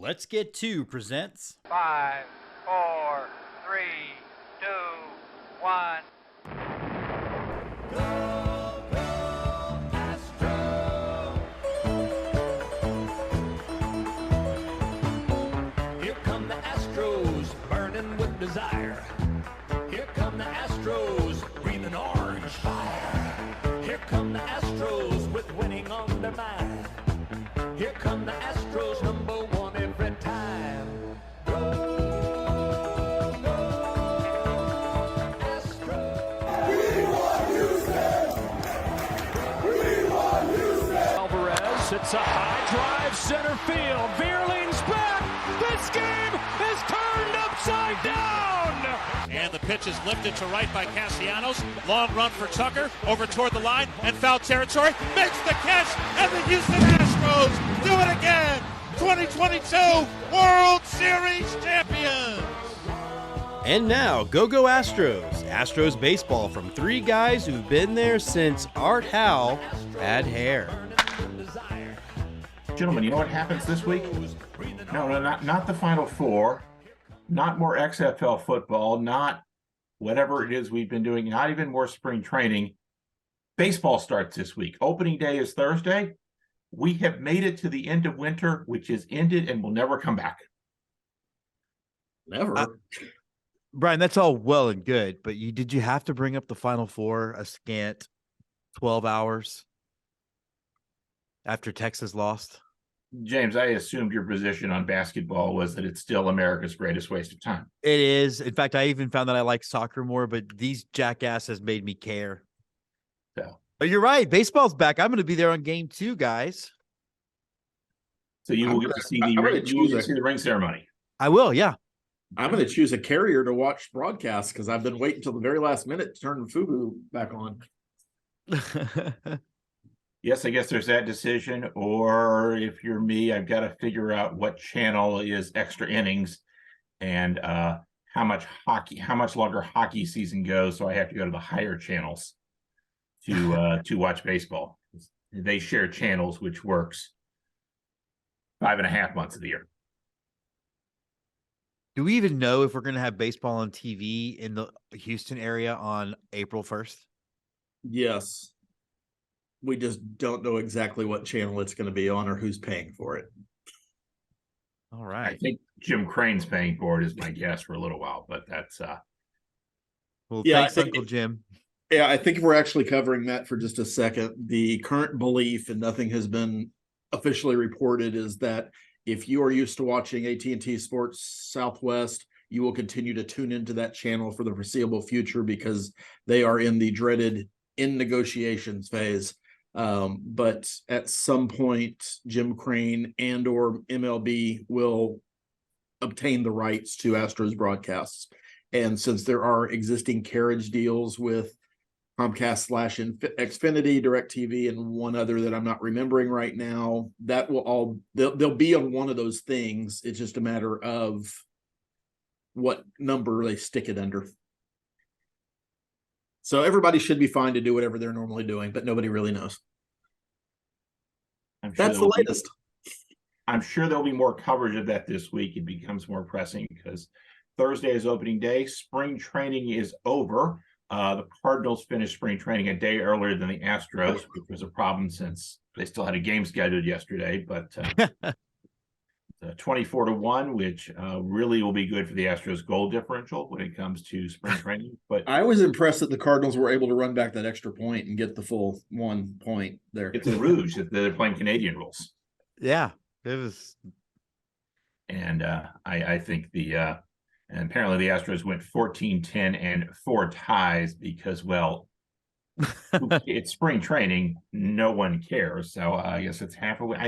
Let's Get To presents 5, 4, 3, 2, 1. Here come the Astros, burning with desire. Here come the Astros, breathing orange fire. Here come the Astros, with winning on their mind. Here come the Astros, number one every time. Go, go, Astros. We want Houston! We want Houston! Alvarez hits a high drive, center field. Veer leans back. This game is turned upside down. And the pitch is lifted to right by Castellanos. Long run for Tucker over toward the line and foul territory. Makes the catch, and the Houston Astros do it again. 2022 World Series champions. And now, Go Astros. Astros baseball from three guys who've been there since Art Howe had hair. Gentlemen, you know what happens this week? No, not the Final Four, not more XFL football, not whatever it is we've been doing, not even more spring training. Baseball starts this week. Opening day is Thursday. We have made it to the end of winter, which is ended and will never come back. Never. Brian, that's all well and good, but did you have to bring up the Final Four a scant 12 hours after Texas lost? James, I assumed your position on basketball was that it's still America's greatest waste of time. It is. In fact, I even found that I like soccer more, but these jackasses made me care. So, but you're right. Baseball's back. I'm going to be there on game 2, guys. So you will get to see the ring ceremony. I will, yeah. I'm going to choose a carrier to watch broadcast because I've been waiting until the very last minute to turn FUBU back on. Yes, I guess there's that decision. Or if you're me, I've got to figure out what channel is extra innings and how much longer hockey season goes. So I have to go to the higher channels to watch baseball. They share channels, which works 5.5 months of the year. Do we even know if we're going to have baseball on TV in the Houston area on April 1st? Yes. We just don't know exactly what channel it's going to be on or who's paying for it. All right. I think Jim Crane's paying for it is my guess for a little while, but that's well, yeah, thanks, Uncle Jim. Yeah, I think we're actually covering that for just a second. The current belief, and nothing has been officially reported, is that if you are used to watching AT&T Sports Southwest, you will continue to tune into that channel for the foreseeable future because they are in the dreaded in negotiations phase. But at some point, Jim Crane and or MLB will obtain the rights to Astros broadcasts. And since there are existing carriage deals with Comcast / Xfinity, DirecTV, and one other that I'm not remembering right now, that will all they'll be on one of those things. It's just a matter of what number they stick it under. So everybody should be fine to do whatever they're normally doing, but nobody really knows. That's the latest. I'm sure there'll be more coverage of that this week. It becomes more pressing because Thursday is opening day. Spring training is over. The Cardinals finished spring training a day earlier than the Astros, which was a problem since they still had a game scheduled yesterday. But 24-1, which really will be good for the Astros goal differential when it comes to spring training. But I was impressed that the Cardinals were able to run back that extra point and get the full 1 point there. it's a ruse that they're playing Canadian rules. Yeah, it was. And I think and apparently the Astros went 14-10 and 4 ties because, well, it's spring training. No one cares. So I guess it's half a week.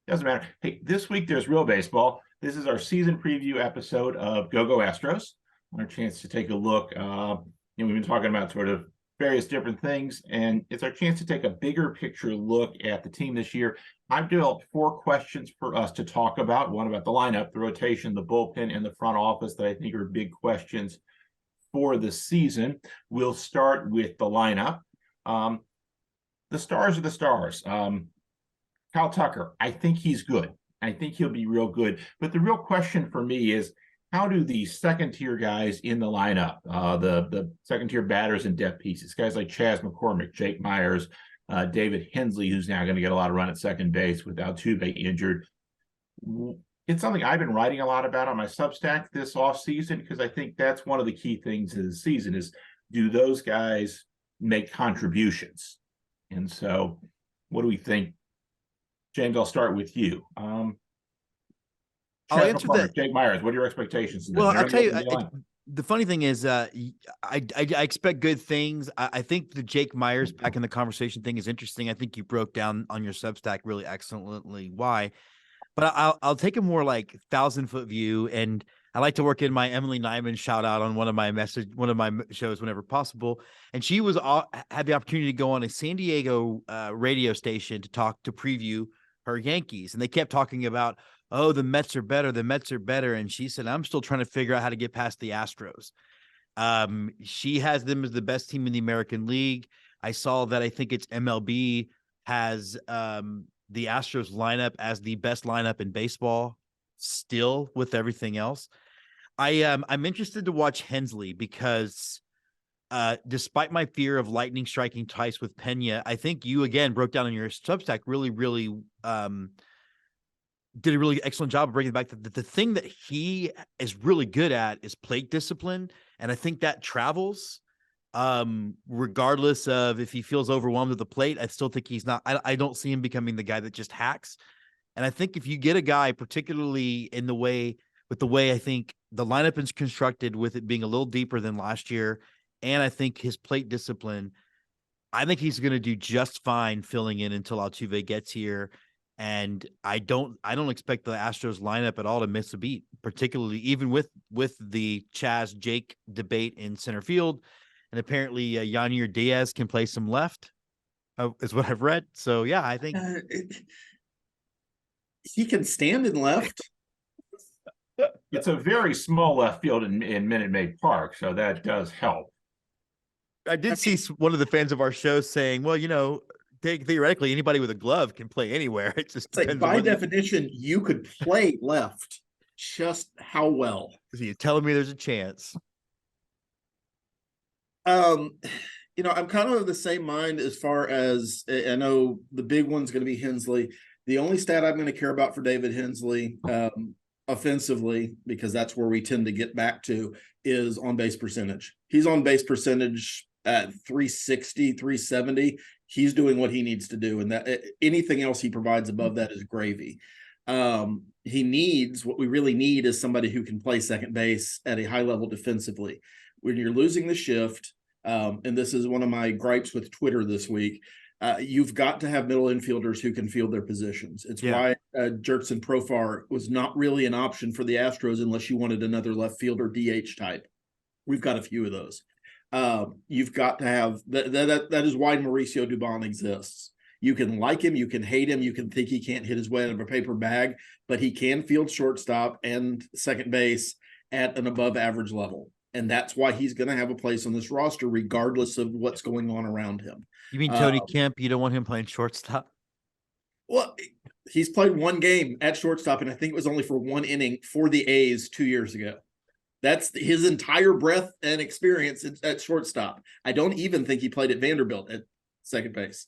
Doesn't matter. Hey, this week there's real baseball. This is our season preview episode of Go Astros. Our chance to take a look. We've been talking about sort of various different things, and it's our chance to take a bigger picture look at the team this year. I've developed 4 questions for us to talk about. One about the lineup, the rotation, the bullpen, and the front office that I think are big questions for the season. We'll start with the lineup. The stars are the stars. Kyle Tucker, I think he's good. I think he'll be real good. But the real question for me is, how do the second-tier guys in the lineup, the second-tier batters and depth pieces, guys like Chas McCormick, Jake Myers, David Hensley, who's now going to get a lot of run at second base with Altuve injured. It's something I've been writing a lot about on my Substack this offseason, because I think that's one of the key things of the season is, do those guys make contributions? And so what do we think? James, I'll start with you. I'll answer that. Jake Myers, what are your expectations? Well, I'll tell you, the funny thing is, I expect good things. I think the Jake Myers back in the conversation thing is interesting. I think you broke down on your Substack really excellently why. But I'll take a more like 1,000-foot view, and I like to work in my Emily Nyman shout out on one of my shows whenever possible. And she had the opportunity to go on a San Diego radio station to preview her Yankees, and they kept talking about, oh, the Mets are better, and she said, I'm still trying to figure out how to get past the Astros. She has them as the best team in the American League. I saw that I think it's MLB has the Astros lineup as the best lineup in baseball still with everything else. I'm interested to watch Hensley because despite my fear of lightning striking twice with Pena, I think you again broke down on your Substack really did a really excellent job of bringing back the thing that he is really good at is plate discipline. And I think that travels regardless of if he feels overwhelmed at the plate. I still think he's not, I don't see him becoming the guy that just hacks. And I think if you get a guy, particularly with the way I think the lineup is constructed, with it being a little deeper than last year, and I think his plate discipline, I think he's going to do just fine filling in until Altuve gets here. And I don't expect the Astros lineup at all to miss a beat, particularly even with the Chas Jake debate in center field. And apparently Yanier Diaz can play some left, is what I've read. So yeah, I think he can stand in left. It's a very small left field in Minute Maid Park, so that does help. I did see one of the fans of our show saying, well, theoretically anybody with a glove can play anywhere. It just depends by definition, you could play left. Just how well? So you're telling me there's a chance? I'm kind of of the same mind as far as I know the big one's going to be Hensley. The only stat I'm going to care about for David Hensley offensively, because that's where we tend to get back to, is on base percentage. He's on base percentage at 360, 370. He's doing what he needs to do. And that anything else he provides above that is gravy. What we really need is somebody who can play second base at a high level defensively. When you're losing the shift, and this is one of my gripes with Twitter this week, you've got to have middle infielders who can field their positions. It's why Jurickson Profar was not really an option for the Astros unless you wanted another left fielder DH type. We've got a few of those. You've got to have that is why Mauricio Dubon exists. You can like him, you can hate him, you can think he can't hit his way out of a paper bag, but he can field shortstop and second base at an above average level. And that's why he's going to have a place on this roster, regardless of what's going on around him. You mean Tony Kemp? You don't want him playing shortstop? Well, he's played one game at shortstop, and I think it was only for one inning for the A's 2 years ago. That's his entire breadth and experience at shortstop. I don't even think he played at Vanderbilt at second base,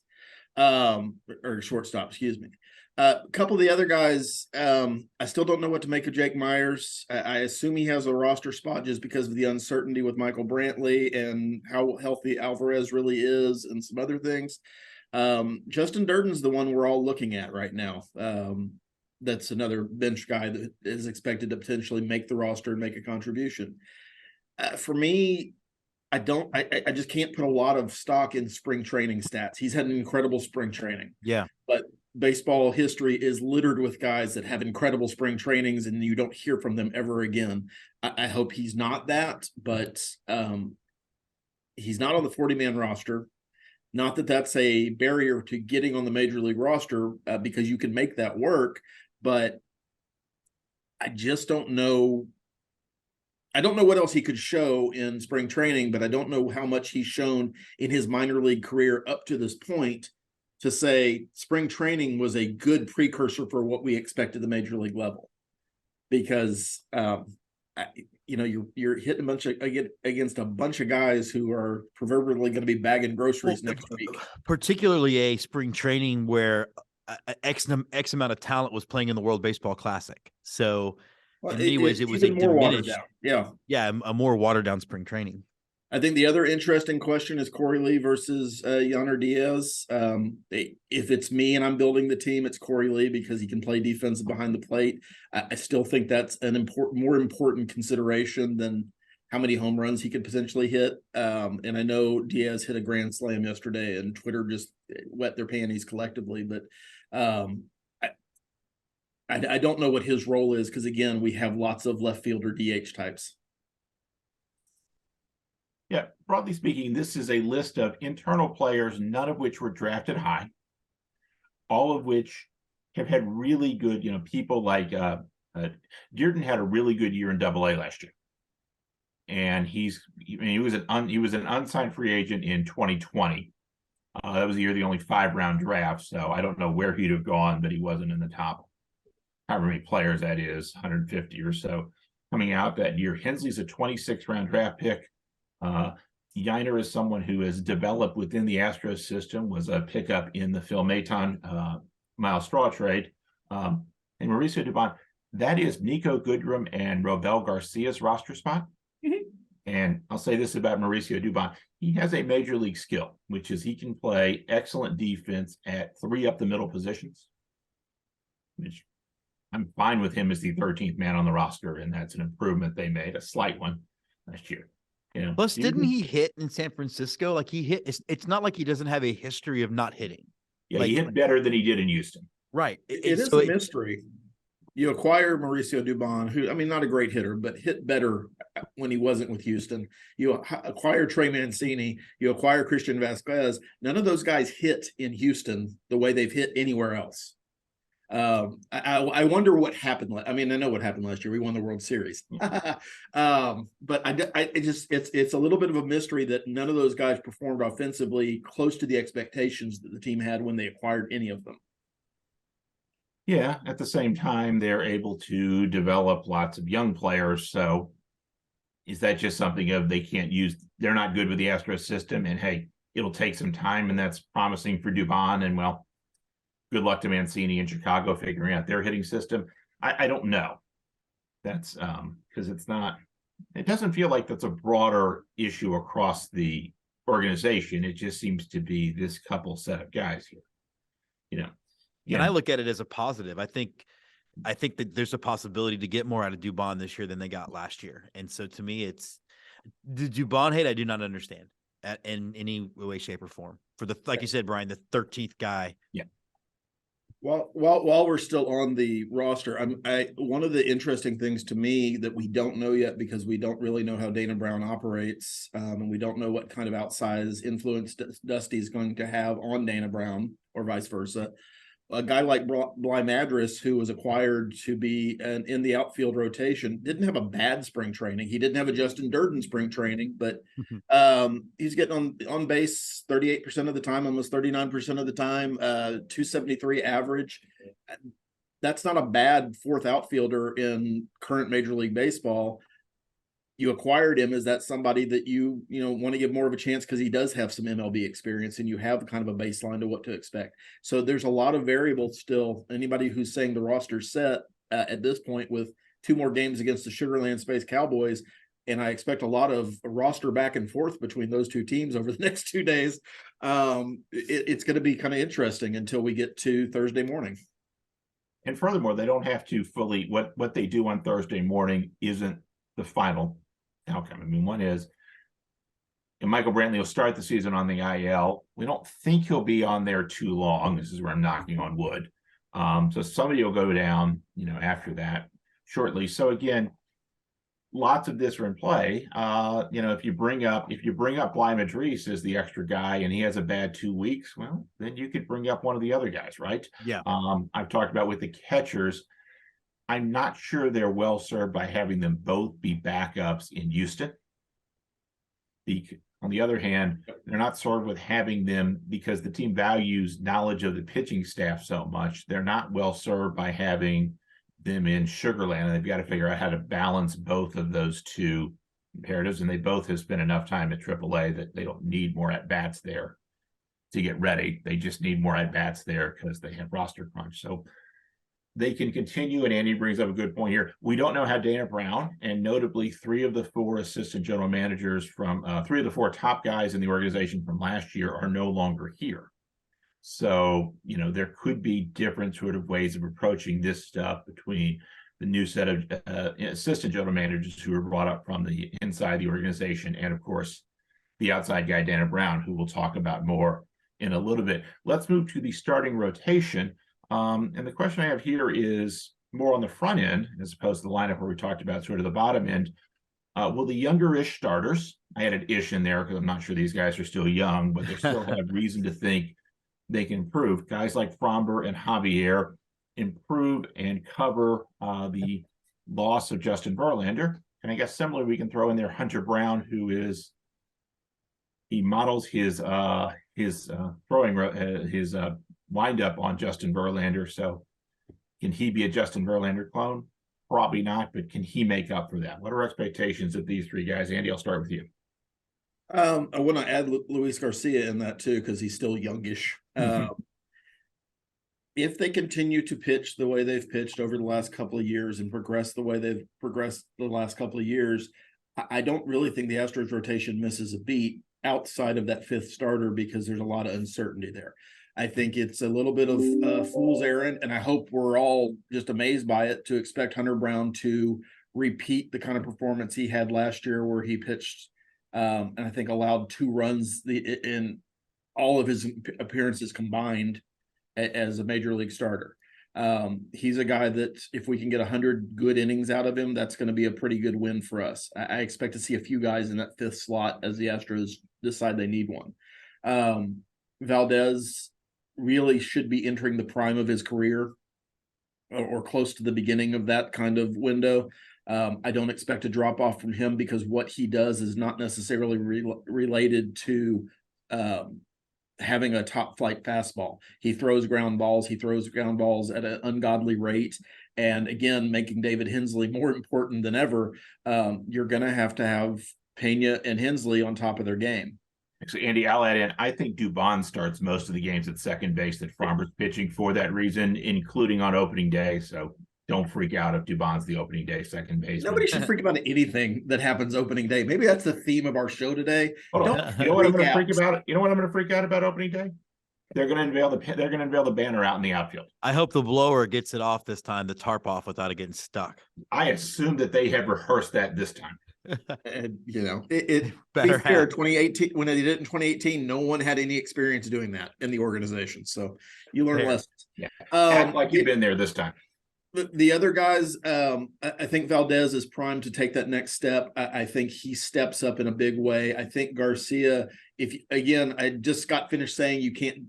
or shortstop, excuse me. A couple of the other guys, I still don't know what to make of Jake Myers. I assume he has a roster spot just because of the uncertainty with Michael Brantley and how healthy Alvarez really is and some other things. Justin Durden's the one we're all looking at right now. That's another bench guy that is expected to potentially make the roster and make a contribution. For me, I just can't put a lot of stock in spring training stats. He's had an incredible spring training. Yeah. But baseball history is littered with guys that have incredible spring trainings and you don't hear from them ever again. I hope he's not that, but he's not on the 40-man roster. Not that that's a barrier to getting on the major league roster because you can make that work, but I just don't know. I don't know what else he could show in spring training, but I don't know how much he's shown in his minor league career up to this point to say spring training was a good precursor for what we expect at the major league level, because you're hitting against a bunch of guys who are proverbially going to be bagging groceries next week. Particularly a spring training where X amount of talent was playing in the World Baseball Classic. So in many ways, it was a diminished, a more watered down spring training. I think the other interesting question is Corey Lee versus Yainer Diaz. If it's me and I'm building the team, it's Corey Lee because he can play defensive behind the plate. I still think that's an more important consideration than how many home runs he could potentially hit. And I know Diaz hit a grand slam yesterday, and Twitter just wet their panties collectively. But I don't know what his role is because, again, we have lots of left fielder DH types. Yeah, broadly speaking, this is a list of internal players, none of which were drafted high, all of which have had really good, people like Dearden had a really good year in AA last year. And he was an unsigned free agent in 2020. That was the year of the only 5-round draft. So I don't know where he'd have gone, but he wasn't in the top, however many players that is, 150 or so coming out that year. Hensley's a 26th-round draft pick. Yainer is someone who has developed within the Astros system, was a pickup in the Phil Maton Miles Straw trade. And Mauricio Dubon, that is Nico Goodrum and Robel Garcia's roster spot. Mm-hmm. And I'll say this about Mauricio Dubon. He has a major league skill, which is he can play excellent defense at 3 up the middle positions, which I'm fine with him as the 13th man on the roster. And that's an improvement they made, a slight one last year. Plus, didn't he hit in San Francisco? Like he hit, it's not like he doesn't have a history of not hitting. Yeah, he hit better than he did in Houston. Right. It is a mystery. You acquire Mauricio Dubon, who, not a great hitter, but hit better when he wasn't with Houston. You acquire Trey Mancini. You acquire Christian Vasquez. None of those guys hit in Houston the way they've hit anywhere else. I wonder what happened. I know what happened last year. We won the World Series. But it's a little bit of a mystery that none of those guys performed offensively close to the expectations that the team had when they acquired any of them. Yeah, at the same time, they're able to develop lots of young players. So is that just something of they're not good with the Astros system, and hey, it'll take some time, and that's promising for Dubon, and well, good luck to Mancini in Chicago figuring out their hitting system. I don't know. That's because it doesn't feel like that's a broader issue across the organization. It just seems to be this couple set of guys here. And I look at it as a positive. I think that there's a possibility to get more out of Dubon this year than they got last year. And so to me, it's the Dubon hate I do not understand in any way, shape, or form. For like you said, Brian, the 13th guy. Yeah. Well, while we're still on the roster, one of the interesting things to me that we don't know yet, because we don't really know how Dana Brown operates, and we don't know what kind of outsized influence Dusty is going to have on Dana Brown or vice versa. A guy like Bly Madras, who was acquired to be in the outfield rotation, didn't have a bad spring training. He didn't have a Justin Durden spring training, but he's getting on base 38% of the time, almost 39% of the time, 273 average. That's not a bad fourth outfielder in current Major League Baseball. You acquired him. Is that somebody that you want to give more of a chance because he does have some MLB experience and you have kind of a baseline to what to expect? So there's a lot of variables still. Anybody who's saying the roster's set at this point with 2 more games against the Sugarland Space Cowboys, and I expect a lot of roster back and forth between those 2 teams over the next 2 days, it's going to be kind of interesting until we get to Thursday morning. And furthermore, they don't have to fully what they do on Thursday morning isn't the final outcome. One is, and Michael Brantley will start the season on the IL. We don't think he'll be on there too long. This is where I'm knocking on wood. So somebody will go down, after that shortly. So again, lots of this are in play. If you bring up Bly Madras as the extra guy and he has a bad 2 weeks, well, then you could bring up one of the other guys, right? Yeah. I've talked about with the catchers. I'm not sure they're well served by having them both be backups in Houston. On the other hand, they're not served with having them because the team values knowledge of the pitching staff so much. They're not well served by having them in Sugarland. And they've got to figure out how to balance both of those two imperatives. And they both have spent enough time at AAA that they don't need more at-bats there to get ready. They just need more at-bats there because they have roster crunch. So they can continue, and Andy brings up a good point here. We don't know how Dana Brown, and notably 3 of the 4 assistant general managers from 3 of the 4 top guys in the organization from last year are no longer here. So, there could be different sort of ways of approaching this stuff between the new set of assistant general managers who were brought up from the inside the organization, and of course, the outside guy, Dana Brown, who we'll talk about more in a little bit. Let's move to the starting rotation. And the question I have here is more on the front end, as opposed to the lineup where we talked about sort of the bottom end. Will the younger-ish starters, I added ish in there because I'm not sure these guys are still young, but they still have reason to think they can improve. Guys like Framber and Javier improve and cover the loss of Justin Verlander. And I guess similarly, we can throw in there Hunter Brown, he models his wind up on Justin Verlander. So can he be a Justin Verlander clone? Probably not, but can he make up for that? What are expectations of these 3 guys? Andy, I'll start with you. I want to add Luis Garcia in that too, because he's still youngish. If they continue to pitch the way they've pitched over the last couple of years and progress the way they've progressed the last couple of years, I don't really think the Astros rotation misses a beat outside of that 5th starter, because there's a lot of uncertainty there. I think it's a little bit of fool's errand, and I hope we're all just amazed by it to expect Hunter Brown to repeat the kind of performance he had last year, where he pitched and I think allowed 2 runs in all of his appearances combined as a major league starter. He's a guy that if we can get 100 good innings out of him, that's going to be a pretty good win for us. I expect to see a few guys in that 5th slot as the Astros decide they need one. Valdez really should be entering the prime of his career, or close to the beginning of that kind of window. I don't expect a drop off from him, because what he does is not necessarily related to having a top flight fastball. He throws ground balls at an ungodly rate. And again, making David Hensley more important than ever, you're going to have Pena and Hensley on top of their game. Actually, Andy, I'll add in, I think Dubon starts most of the games at second base that Framber's pitching for that reason, including on opening day. So don't freak out if Dubon's the opening day second base. Nobody should freak about anything that happens opening day. Maybe that's the theme of our show today. You know what I'm going to freak about? You know what I'm going to freak out about opening day? They're going to unveil the banner out in the outfield. I hope the blower gets it off this time, the tarp off, without it getting stuck. I assume that they have rehearsed that this time. And it better fair, 2018, when they did it in 2018, no one had any experience doing that in the organization. So you learn lessons. Yeah. Act like you've been there this time. The other guys, I think Valdez is primed to take that next step. I think he steps up in a big way. I think Garcia, I just got finished saying you can't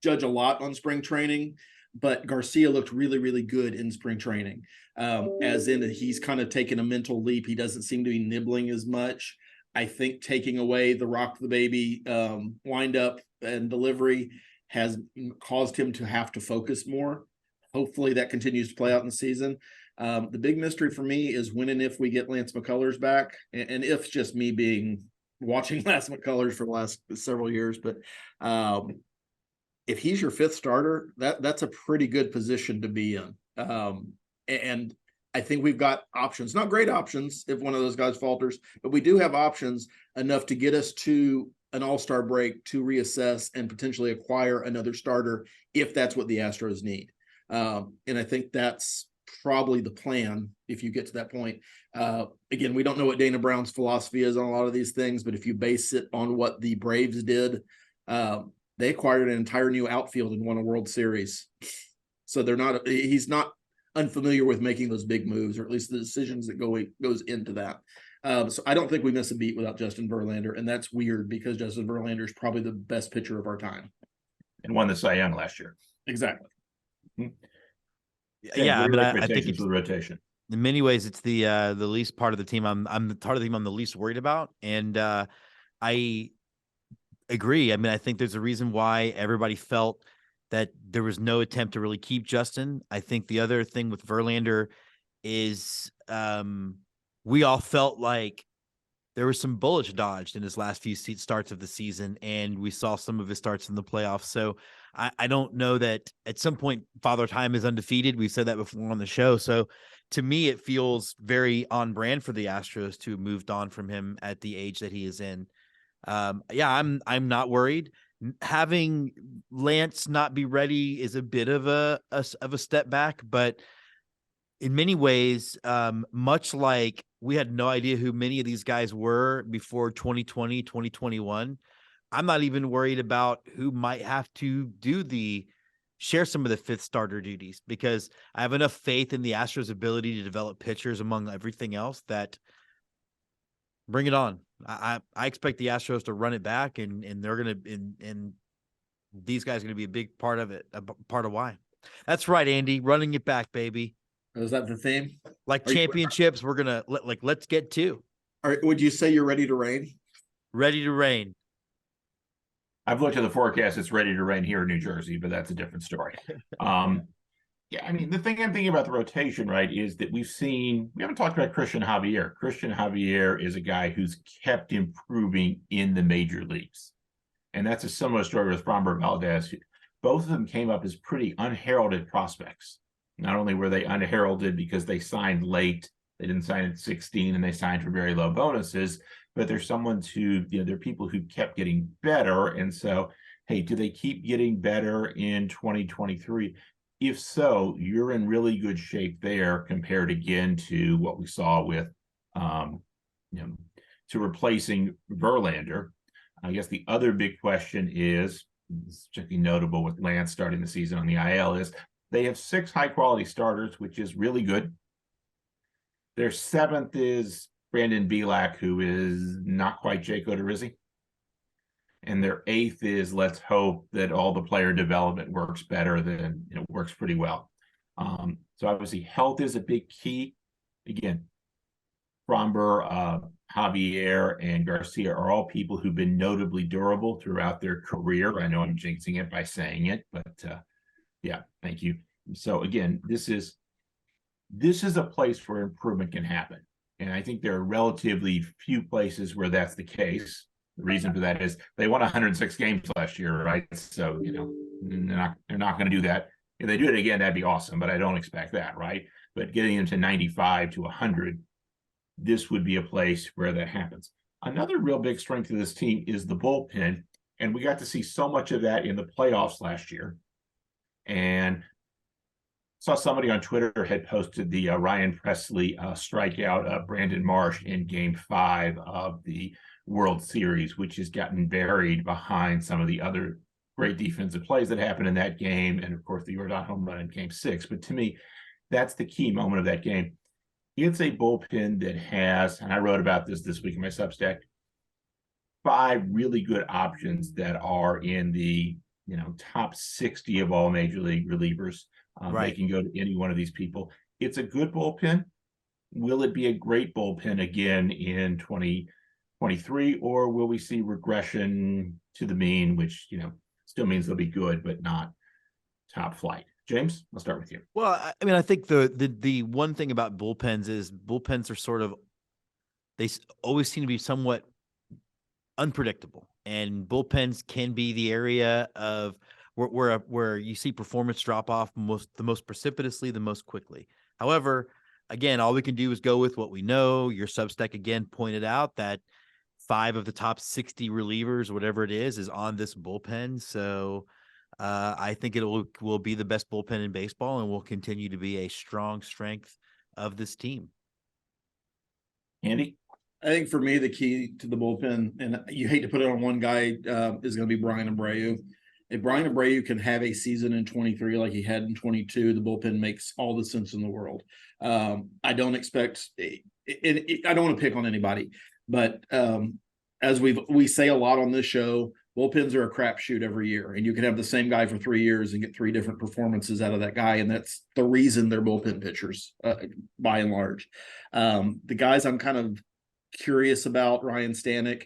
judge a lot on spring training, but Garcia looked really, really good in spring training. As in he's kind of taken a mental leap. He doesn't seem to be nibbling as much. I think taking away the rock the baby windup and delivery has caused him to have to focus more. Hopefully that continues to play out in the season. The big mystery for me is when and if we get Lance McCullers back, and if just me watching Lance McCullers for the last several years, but if he's your 5th starter, that's a pretty good position to be in. And I think we've got options, not great options if one of those guys falters, but we do have options enough to get us to an all-star break to reassess and potentially acquire another starter if that's what the Astros need. And I think that's probably the plan if you get to that point. Again, we don't know what Dana Brown's philosophy is on a lot of these things, but if you base it on what the Braves did, they acquired an entire new outfield and won a World Series. So he's not unfamiliar with making those big moves, or at least the decisions that goes into that. So I don't think we miss a beat without Justin Verlander, and that's weird because Justin Verlander is probably the best pitcher of our time. And won the Cy Young last year. Exactly. Yeah, I think it's the rotation. In many ways, it's the least part of the team. I'm the part of the team I'm the least worried about, and I agree. I mean, I think there's a reason why everybody felt that there was no attempt to really keep Justin. I think the other thing with Verlander is we all felt like there was some bullets dodged in his last few starts of the season, and we saw some of his starts in the playoffs. So I don't know that at some point Father Time is undefeated. We've said that before on the show. So to me, it feels very on brand for the Astros to have moved on from him at the age that he is in. I'm not worried. Having Lance not be ready is a bit of a step back, but in many ways, much like we had no idea who many of these guys were before 2020, 2021, I'm not even worried about who might have to share some of the fifth starter duties, because I have enough faith in the Astros' ability to develop pitchers among everything else that bring it on. I expect the Astros to run it back, and they're going to, and these guys are going to be a big part of it, a part of why. That's right, Andy, running it back, baby. Is that the theme? Like championships, we're going to let's get two. All right, would you say you're ready to rain? Ready to rain. I've looked at the forecast. It's ready to rain here in New Jersey, but that's a different story. Yeah, I mean, the thing I'm thinking about the rotation, right, is that we haven't talked about Christian Javier. Christian Javier is a guy who's kept improving in the major leagues. And that's a similar story with Framber Valdez. Both of them came up as pretty unheralded prospects. Not only were they unheralded because they signed late, they didn't sign at 16 and they signed for very low bonuses, but they're they're people who kept getting better. And so, hey, do they keep getting better in 2023? If so, you're in really good shape there compared again to what we saw with, to replacing Verlander. I guess the other big question is, it's particularly notable with Lance starting the season on the IL, is they have 6 high-quality starters, which is really good. Their 7th is Brandon Bielak, who is not quite Jake Odorizzi. And their 8th is, let's hope that all the player development works better than, works pretty well. So obviously health is a big key. Again, Framber, Javier, and Garcia are all people who've been notably durable throughout their career. I know I'm jinxing it by saying it, but yeah, thank you. So again, this is a place where improvement can happen. And I think there are relatively few places where that's the case. The reason for that is they won 106 games last year, right? So, they're not going to do that. If they do it again, that'd be awesome, but I don't expect that, right? But getting into 95 to 100, this would be a place where that happens. Another real big strength of this team is the bullpen, and we got to see so much of that in the playoffs last year. And saw somebody on Twitter had posted the Ryan Presley strikeout Brandon Marsh in Game 5 of the World Series, which has gotten buried behind some of the other great defensive plays that happened in that game, and of course the Jordan home run in Game 6. But to me, that's the key moment of that game. It's a bullpen that has, and I wrote about this week in my Substack, 5 really good options that are in the top 60 of all major league relievers. Right. They can go to any one of these people. It's a good bullpen. Will it be a great bullpen again in 2023, or will we see regression to the mean, which still means they'll be good but not top flight? James, I'll start with you. Well, I mean, I think the one thing about bullpens is bullpens are sort of, they always seem to be somewhat unpredictable, and bullpens can be the area of where you see performance drop off the most precipitously, the most quickly. However, again, all we can do is go with what we know. Your Substack again pointed out that 5 of the top 60 relievers, whatever it is on this bullpen. So I think it will be the best bullpen in baseball and will continue to be a strong strength of this team. Andy? I think for me, the key to the bullpen, and you hate to put it on one guy, is going to be Brian Abreu. If Brian Abreu can have a season in 23 like he had in 22, the bullpen makes all the sense in the world. I don't expect I don't want to pick on anybody, but as we say a lot on this show, bullpens are a crapshoot every year, and you can have the same guy for 3 years and get 3 different performances out of that guy, and that's the reason they're bullpen pitchers by and large. The guys I'm kind of curious about, Ryan Stanek.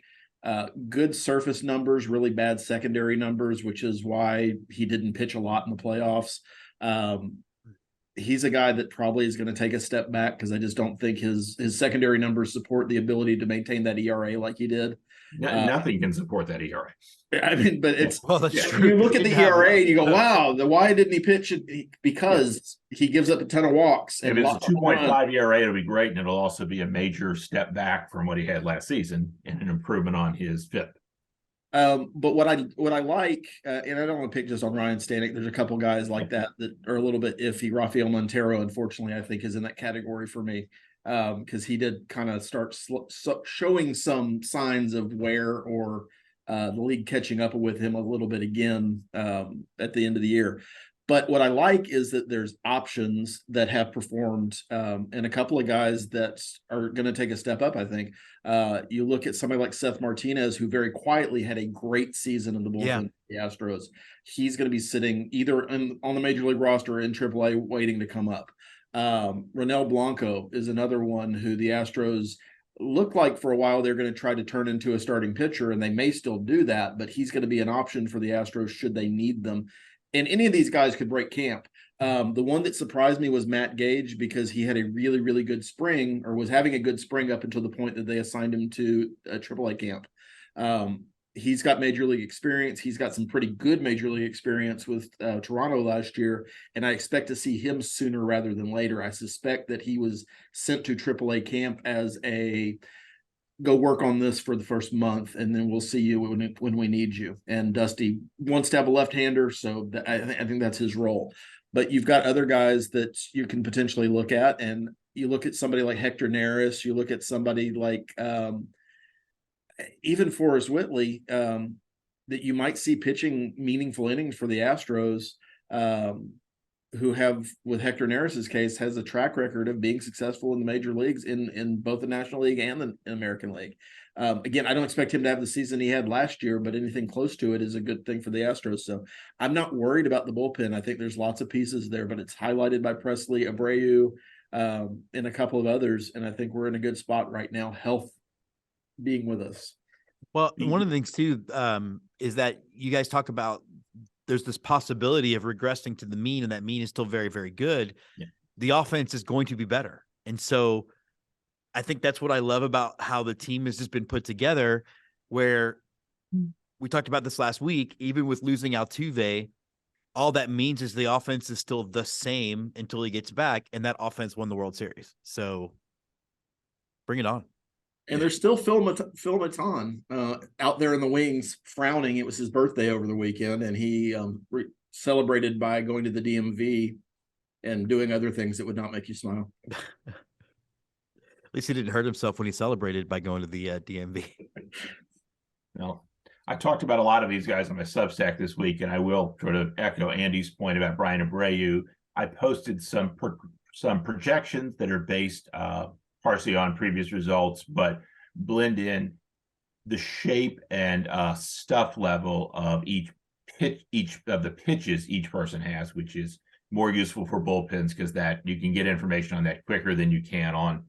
Good surface numbers, really bad secondary numbers, which is why he didn't pitch a lot in the playoffs. He's a guy that probably is going to take a step back because I just don't think his secondary numbers support the ability to maintain that ERA like he did. Nothing can support that ERA. I mean, but it's that's true. You look at the ERA and you go, wow, why didn't he pitch it? Because he gives up a ton of walks. If it's a 2.5 ERA, it'll be great, and it'll also be a major step back from what he had last season and an improvement on his FIP. But what I like, and I don't want to pick just on Ryan Stanek. There's a couple guys like that are a little bit iffy. Rafael Montero, unfortunately, I think is in that category for me because he did kind of start showing some signs of wear or the league catching up with him a little bit again at the end of the year. But what I like is that there's options that have performed and a couple of guys that are going to take a step up, I think. You look at somebody like Seth Martinez, who very quietly had a great season in the bullpen, the Astros. He's going to be sitting either on the major league roster or in AAA waiting to come up. Ronel Blanco is another one who the Astros looked like for a while they're going to try to turn into a starting pitcher, and they may still do that, but he's going to be an option for the Astros should they need them. And any of these guys could break camp. The one that surprised me was Matt Gage because he had a really, really good spring or was having a good spring up until the point that they assigned him to a AAA camp. He's got major league experience. He's got some pretty good major league experience with Toronto last year, and I expect to see him sooner rather than later. I suspect that he was sent to AAA camp as a go work on this for the first month, and then we'll see you when we need you. And Dusty wants to have a left-hander, so I think that's his role. But you've got other guys that you can potentially look at, and you look at somebody like Hector Neris, you look at somebody like even Forrest Whitley, that you might see pitching meaningful innings for the Astros, who have, with Hector Neris's case, has a track record of being successful in the major leagues in both the National League and the American League. Again, I don't expect him to have the season he had last year, but anything close to it is a good thing for the Astros. So I'm not worried about the bullpen. I think there's lots of pieces there, but it's highlighted by Presley, Abreu, and a couple of others. And I think we're in a good spot right now, health being with us. Well, one of the things too is that you guys talk about there's this possibility of regressing to the mean, and that mean is still very, very good. Yeah. The offense is going to be better. And so I think that's what I love about how the team has just been put together, where we talked about this last week, even with losing Altuve, all that means is the offense is still the same until he gets back, and that offense won the World Series. So bring it on. And there's still Phil Maton out there in the wings frowning. It was his birthday over the weekend, and he celebrated by going to the DMV and doing other things that would not make you smile. At least he didn't hurt himself when he celebrated by going to the DMV. No, I talked about a lot of these guys on my Substack this week, and I will sort of echo Andy's point about Brian Abreu. I posted some projections that are based partially on previous results, but blend in the shape and stuff level of each of the pitches each person has, which is more useful for bullpens because that you can get information on that quicker than you can on,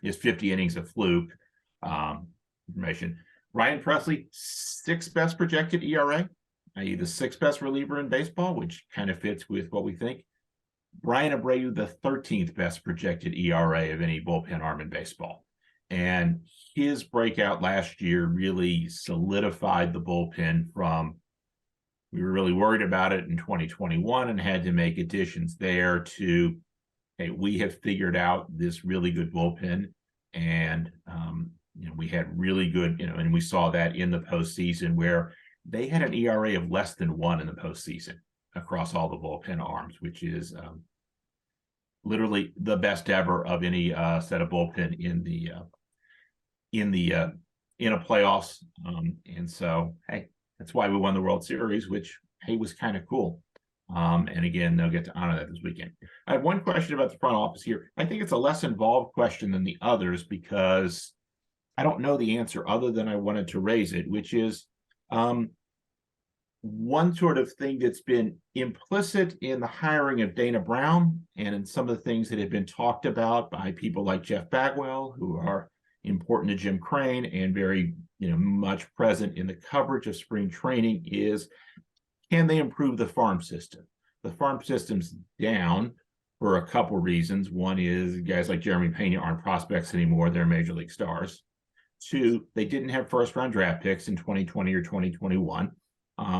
is 50 innings of fluke information. Ryan Presley, 6th best projected ERA, i.e. the 6th best reliever in baseball, which kind of fits with what we think. Brian Abreu, the 13th best projected ERA of any bullpen arm in baseball. And his breakout last year really solidified the bullpen from, we were really worried about it in 2021 and had to make additions there to, hey, we have figured out this really good bullpen. And, we had really good, and we saw that in the postseason where they had an ERA of less than 1 in the postseason across all the bullpen arms, which is literally the best ever of any set of bullpen in a playoffs. And so, hey, that's why we won the World Series, which, hey, was kind of cool. And again, they'll get to honor that this weekend. I have one question about the front office here. I think it's a less involved question than the others because I don't know the answer other than I wanted to raise it, which is one sort of thing that's been implicit in the hiring of Dana Brown and in some of the things that have been talked about by people like Jeff Bagwell, who are, important to Jim Crane and very, much present in the coverage of spring training is, can they improve the farm system? The farm system's down for a couple reasons. One is guys like Jeremy Pena aren't prospects anymore. They're major league stars. Two, they didn't have first-round draft picks in 2020 or 2021.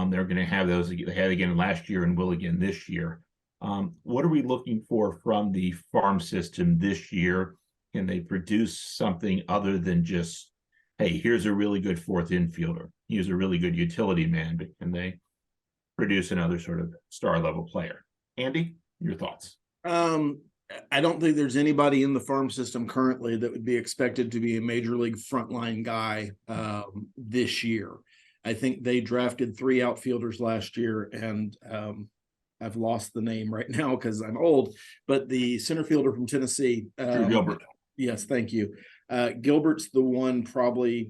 They're going to have those. They had again last year and will again this year. What are we looking for from the farm system this year? Can they produce something other than just, hey, here's a really good fourth infielder, here's a really good utility man, but can they produce another sort of star level player? Andy, your thoughts? I don't think there's anybody in the farm system currently that would be expected to be a major league frontline guy this year. I think they drafted 3 outfielders last year, and I've lost the name right now because I'm old, but the center fielder from Tennessee, Drew Gilbert. Yes, thank you. Gilbert's the one probably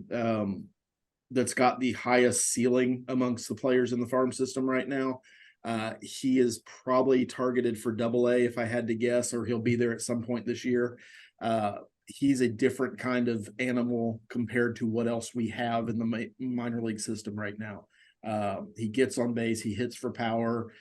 that's got the highest ceiling amongst the players in the farm system right now. He is probably targeted for Double-A if I had to guess, or he'll be there at some point this year. He's a different kind of animal compared to what else we have in the minor league system right now. He gets on base, he hits for power.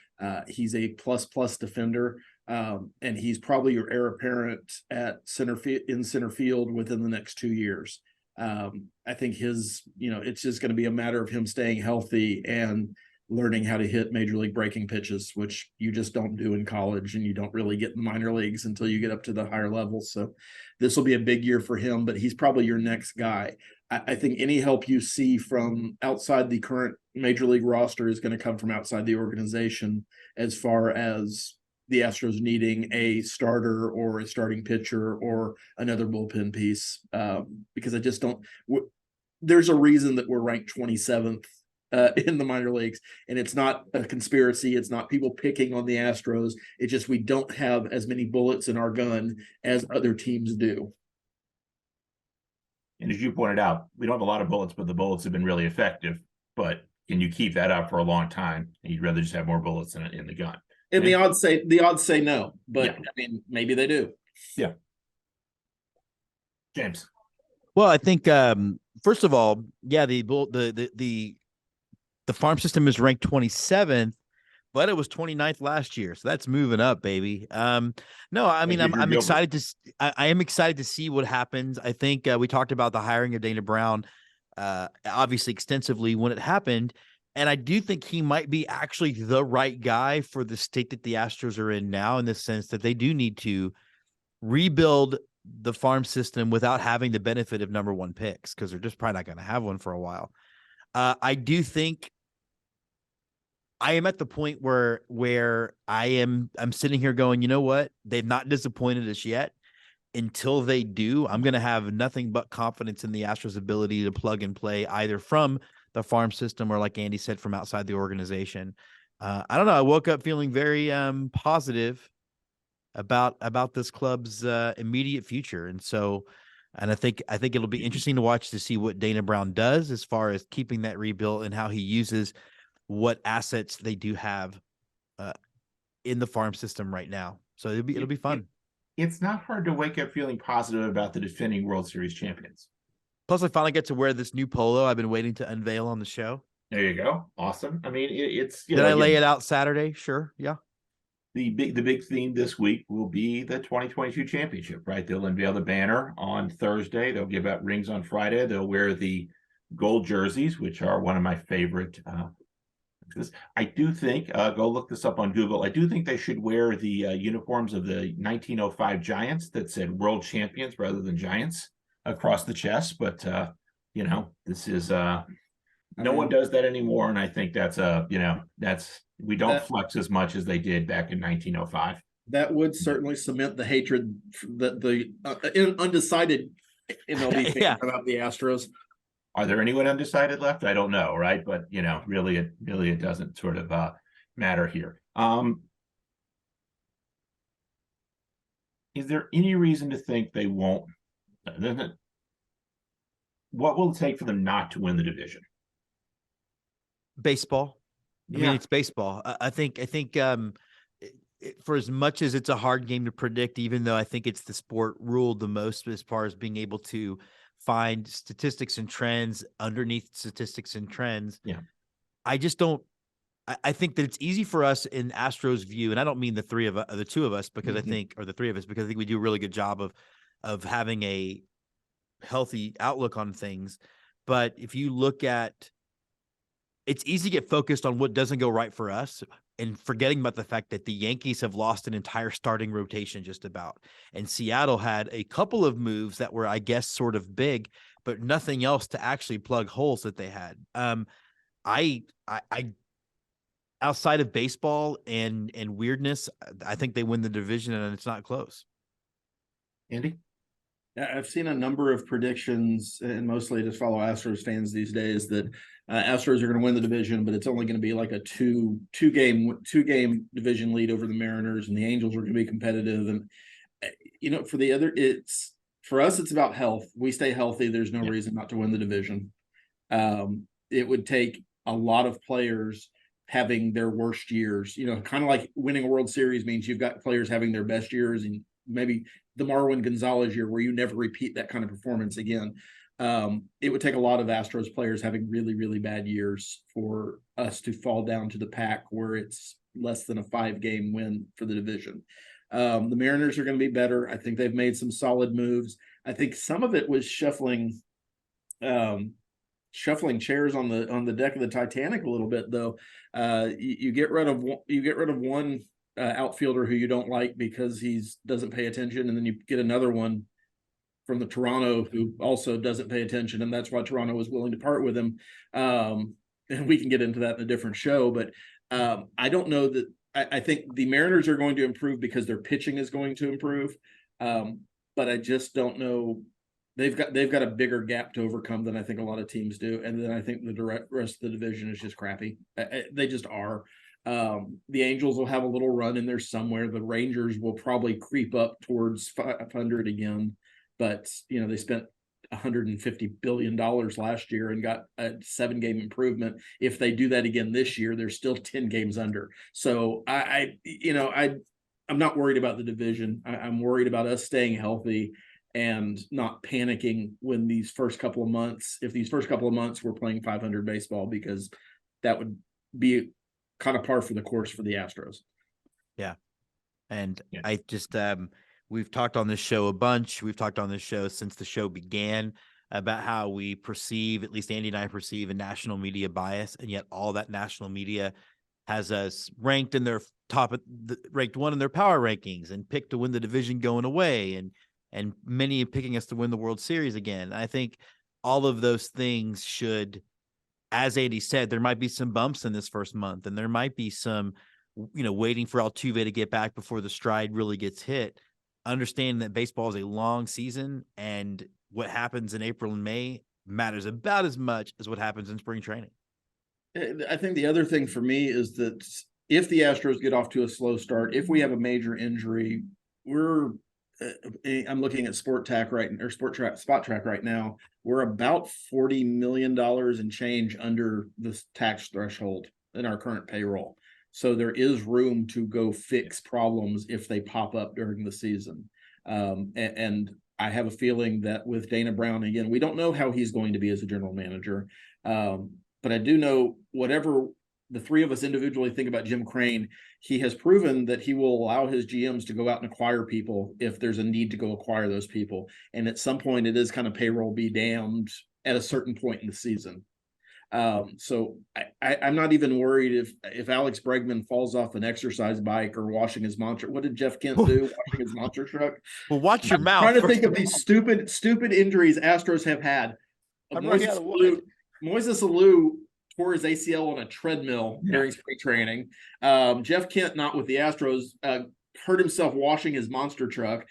He's a plus defender. And he's probably your heir apparent at center field within the next 2 years. I think it's just going to be a matter of him staying healthy and learning how to hit major league breaking pitches, which you just don't do in college, and you don't really get in the minor leagues until you get up to the higher levels. So this will be a big year for him, but he's probably your next guy. I think any help you see from outside the current major league roster is going to come from outside the organization, as far as the Astros needing a starter or a starting pitcher or another bullpen piece, because I just don't. There's a reason that we're ranked 27th in the minor leagues, and it's not a conspiracy. It's not people picking on the Astros. It's just we don't have as many bullets in our gun as other teams do. And as you pointed out, we don't have a lot of bullets, but the bullets have been really effective. But can you keep that up for a long time? You'd rather just have more bullets in the gun. And the odds say no, but yeah. I mean, maybe they do. Yeah. James. Well, I think first of all, yeah, the farm system is ranked 27th, but it was 29th last year, so that's moving up, baby. No, I mean, I'm excited to. I am excited to see what happens. I think we talked about the hiring of Dana Brown, obviously extensively when it happened. And I do think he might be actually the right guy for the state that the Astros are in now, in the sense that they do need to rebuild the farm system without having the benefit of number 1 picks, because they're just probably not going to have one for a while. I do think I am at the point where I'm sitting here going, you know what? They've not disappointed us yet. Until they do, I'm going to have nothing but confidence in the Astros' ability to plug and play either from the farm system or, like Andy said, from outside the organization. I don't know. I woke up feeling very positive about this club's immediate future. And I think it'll be interesting to watch to see what Dana Brown does as far as keeping that rebuild and how he uses what assets they do have in the farm system right now. So it'll be fun. It's not hard to wake up feeling positive about the defending World Series champions. Plus, I finally get to wear this new polo I've been waiting to unveil on the show. There you go. Awesome. I mean, it's. Did I lay it out Saturday? Sure. Yeah. The big theme this week will be the 2022 championship, right? They'll unveil the banner on Thursday. They'll give out rings on Friday. They'll wear the gold jerseys, which are one of my favorite. I do think, go look this up on Google. I do think they should wear the uniforms of the 1905 Giants that said World Champions rather than Giants across the chest. But, this is no one does that anymore. And I think that's we don't flex as much as they did back in 1905. That would certainly cement the hatred that the undecided MLB fans about the Astros. Are there anyone undecided left? I don't know, right? But really, it doesn't sort of matter here. Is there any reason to think they won't? What will it take for them not to win the division? Baseball. I mean, it's baseball. I think for as much as it's a hard game to predict, even though I think it's the sport ruled the most as far as being able to find statistics and trends underneath statistics and trends. Yeah. I just don't. I think that it's easy for us in Astros view, and I don't mean the two of us, because I think, or the three of us, because I think we do a really good job of having a healthy outlook on things. But if you look at, it's easy to get focused on what doesn't go right for us and forgetting about the fact that the Yankees have lost an entire starting rotation just about. And Seattle had a couple of moves that were, I guess, sort of big, but nothing else to actually plug holes that they had. I outside of baseball and weirdness, I think they win the division and it's not close. Andy? I've seen a number of predictions, and mostly just follow Astros fans these days, that Astros are going to win the division, but it's only going to be like a two game division lead over the Mariners, and the Angels are going to be competitive. And for us, it's about health. We stay healthy. There's no reason not to win the division. It would take a lot of players having their worst years. Kind of like winning a World Series means you've got players having their best years, and maybe the Marwin Gonzalez year where you never repeat that kind of performance again. It would take a lot of Astros players having really, really bad years for us to fall down to the pack where it's less than a 5-game win for the division. The Mariners are going to be better. I think they've made some solid moves. I think some of it was shuffling chairs on the deck of the Titanic a little bit, though. You get rid of one outfielder who you don't like because he doesn't pay attention, and then you get another one from the Toronto who also doesn't pay attention, and that's why Toronto was willing to part with him. And we can get into that in a different show, but I don't know that. I think the Mariners are going to improve because their pitching is going to improve, but I just don't know. They've got a bigger gap to overcome than I think a lot of teams do, and then I think the rest of the division is just crappy. They just are. The Angels will have a little run in there somewhere. The Rangers will probably creep up towards 500 again, but they spent $150 billion last year and got a 7-game improvement. If they do that again this year, they're still 10 games under. So I'm not worried about the division. I'm worried about us staying healthy and not panicking when these first couple of months, if these first couple of months we're playing 500 baseball, because that would be kind of par for the course for the Astros. Yeah. And I just, we've talked on this show a bunch. We've talked on this show since the show began about how we perceive, at least Andy and I perceive, a national media bias. And yet all that national media has us ranked in their ranked one in their power rankings and picked to win the division going away. And many picking us to win the World Series again. I think all of those things should, as Andy said, there might be some bumps in this first month, and there might be some, waiting for Altuve to get back before the stride really gets hit. Understanding that baseball is a long season, and what happens in April and May matters about as much as what happens in spring training. I think the other thing for me is that if the Astros get off to a slow start, if we have a major injury, I'm looking at Spot Track right now. We're about $40 million in change under the tax threshold in our current payroll. So there is room to go fix problems if they pop up during the season. And I have a feeling that with Dana Brown, again, we don't know how he's going to be as a general manager. But I do know whatever the three of us individually think about Jim Crane, he has proven that he will allow his GMs to go out and acquire people if there's a need to go acquire those people. And at some point, it is kind of payroll be damned at a certain point in the season. So I'm not even worried if Alex Bregman falls off an exercise bike or washing his monster. What did Jeff Kent do? Washing his monster truck? Well, watch your mouth. I'm trying to think of these stupid injuries Astros have had. Moises Alou tore his ACL on a treadmill during spring training. Jeff Kent, not with the Astros, hurt himself washing his monster truck,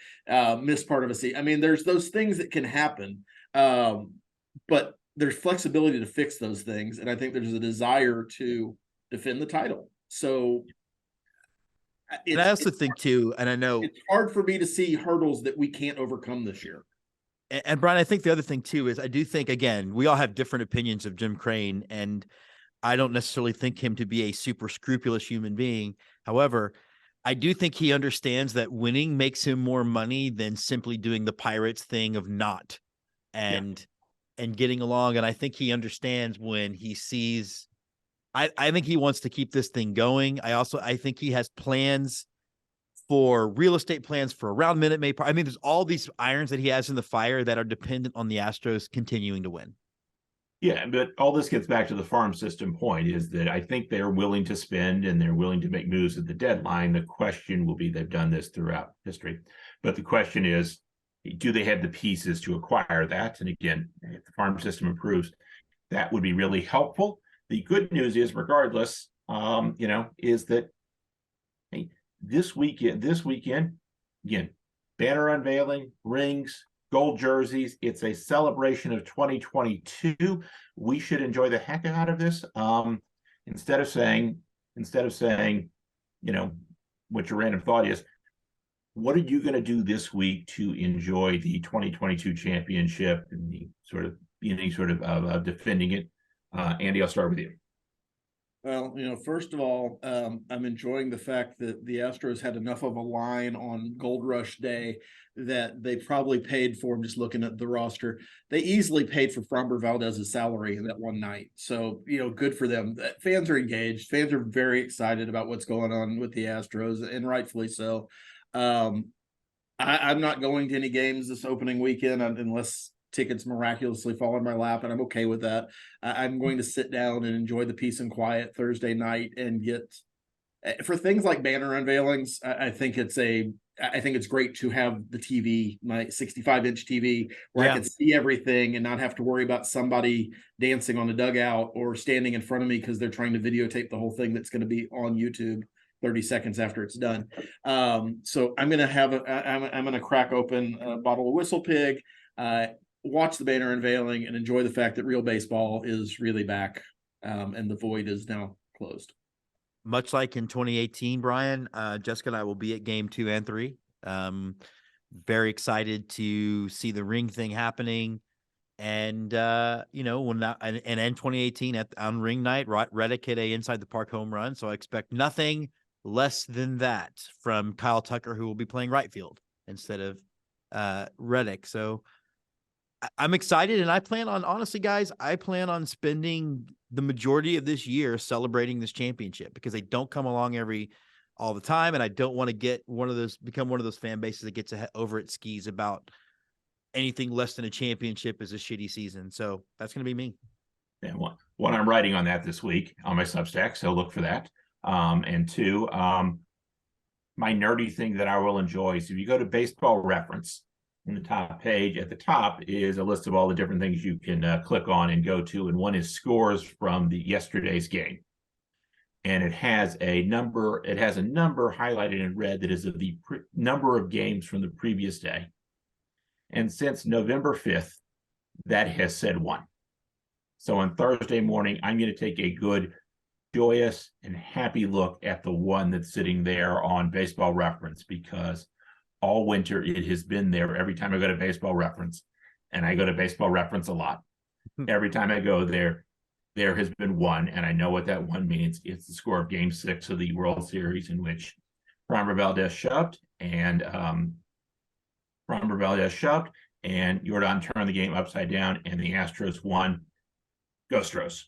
missed part of a season. I mean, there's those things that can happen, but there's flexibility to fix those things. And I think there's a desire to defend the title. So and I also think too, and I know it's hard for me to see hurdles that we can't overcome this year. And Brian, I think the other thing too is I do think, again, we all have different opinions of Jim Crane, and I don't necessarily think him to be a super scrupulous human being. However, I do think he understands that winning makes him more money than simply doing the Pirates thing of not. and getting along. And I think he understands when he sees. I think he wants to keep this thing going. I think he has plans for real estate plans for around Minute Maid Park. I mean, there's all these irons that he has in the fire that are dependent on the Astros continuing to win. Yeah, but all this gets back to the farm system point, is that I think they're willing to spend and they're willing to make moves at the deadline. The question will be, they've done this throughout history, but the question is, do they have the pieces to acquire that? And again, if the farm system improves, that would be really helpful. The good news is, regardless, is that this weekend, again, banner unveiling, rings, gold jerseys. It's a celebration of 2022. We should enjoy the heck out of this. Instead of saying, what your random thought is, what are you going to do this week to enjoy the 2022 championship and the sort of defending it? Andy, I'll start with you. Well, first of all, I'm enjoying the fact that the Astros had enough of a line on Gold Rush Day that they probably paid for. Just looking at the roster, they easily paid for Framber Valdez's salary in that one night. So, good for them. Fans are engaged. Fans are very excited about what's going on with the Astros, and rightfully so. I'm not going to any games this opening weekend unless tickets miraculously fall in my lap, and I'm okay with that. I'm going to sit down and enjoy the peace and quiet Thursday night and get, for things like banner unveilings, I think it's great to have the TV, my 65-inch TV, where I can see everything and not have to worry about somebody dancing on the dugout or standing in front of me because they're trying to videotape the whole thing that's going to be on YouTube 30 seconds after it's done. So I'm going to crack open a bottle of Whistle Pig, watch the banner unveiling, and enjoy the fact that real baseball is really back, and the void is now closed. Much like in 2018, Brian, Jessica and I will be at game 2 and 3. Very excited to see the ring thing happening. And, when that, and in 2018 on ring night, Reddick hit a inside the park home run. So I expect nothing less than that from Kyle Tucker, who will be playing right field instead of Reddick. So I'm excited, and I plan on spending the majority of this year celebrating this championship, because they don't come along all the time, and I don't want to become one of those fan bases that gets over its skis about anything less than a championship is a shitty season. So that's going to be me. Yeah, one I'm writing on that this week on my Substack, so look for that. And two, my nerdy thing that I will enjoy. So if you go to Baseball Reference, in the top page, at the top is a list of all the different things you can click on and go to, and one is scores from yesterday's game, and it has a number. It has a number highlighted in red that is of the number of games from the previous day, and since November 5th, that has said 1. So on Thursday morning, I'm going to take a good, joyous, and happy look at the 1 that's sitting there on Baseball Reference, because all winter it has been there. Every time I go to Baseball Reference, and I go to Baseball Reference a lot, every time I go there has been 1, and I know what that 1 means. It's the score of Game 6 of the World Series, in which Framber Valdez shoved, and Jordan turned the game upside down, and the Astros won. Go Astros.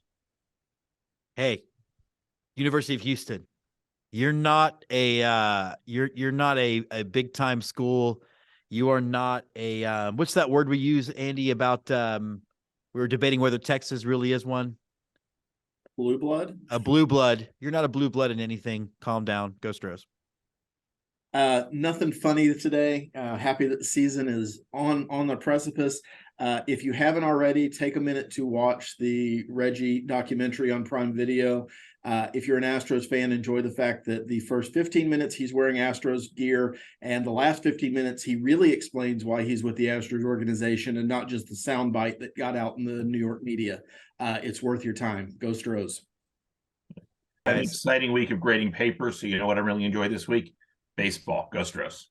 Hey, University of Houston. You're not a you're not a big time school. You are not a what's that word we use, Andy, about we were debating whether Texas really is one. Blue blood? A blue blood. You're not a blue blood in anything. Calm down. Go Astros. Nothing funny today. Happy that the season is on the precipice. If you haven't already, take a minute to watch the Reggie documentary on Prime Video. If you're an Astros fan, enjoy the fact that the first 15 minutes he's wearing Astros gear, and the last 15 minutes he really explains why he's with the Astros organization, and not just the soundbite that got out in the New York media. It's worth your time. Go Astros. An exciting week of grading papers. So you know what I really enjoyed this week? Baseball. Go Astros.